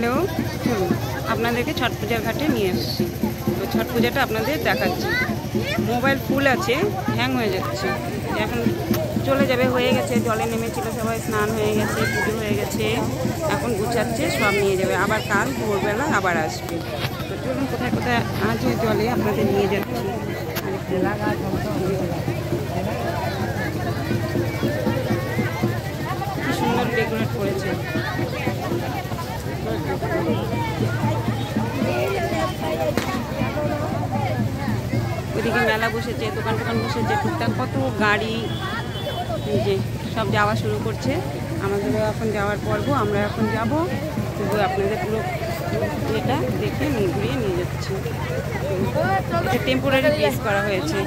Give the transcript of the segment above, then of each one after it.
Hello, চলুন আপনাদেরকে ছট পূজার ঘাটে নিয়ে এসেছি। তো ছট পূজাটা আপনাদের দেখাচ্ছি। মোবাইল ফুল আছে, হ্যাং হয়ে যাচ্ছে। এখন চলে যাবে, হয়ে গেছে, জলে নেমেছিল, সবাই স্নান হয়ে গেছে, পুজো হয়ে গেছে, এখন গুছাচ্ছে, সব নিয়ে যাবে। আবার কাল ভোরবেলা আবার আসবে। তো চলুন কোথায় কোথায় আছে জলে আপনাদের নিয়ে যাচ্ছি। কি সুন্দর ডেকোরেট করেছে। ওইদিকে মেলা বসেছে, দোকান টোকান বসেছে, টুকটাক কত গাড়ি যে সব যাওয়া শুরু করছে। আমাদেরও এখন যাওয়ার পর্ব, আমরা এখন যাব। তবু আপনাদের পুরো এটা দেখে ঘুরিয়ে নিয়ে যাচ্ছি। এটা টেম্পোরারি প্লেস করা হয়েছে।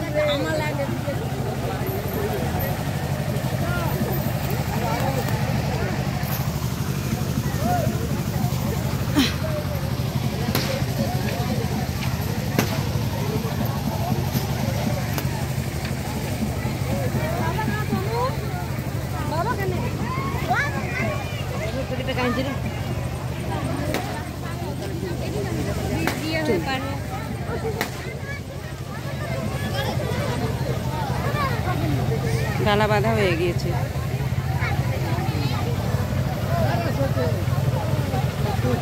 ডালা বাঁধা হয়ে গিয়েছে।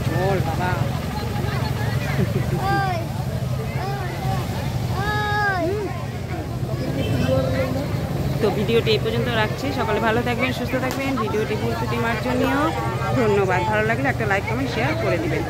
জল বাবা। তো ভিডিওটি এই পর্যন্ত রাখছি। সকালে ভালো থাকবেন, সুস্থ থাকবেন। ভিডিওটি ভুল ত্রুটি মার্জনীয়। ধন্যবাদ। ভালো লাগলে একটা লাইক কমেন্ট শেয়ার করে দিবেন।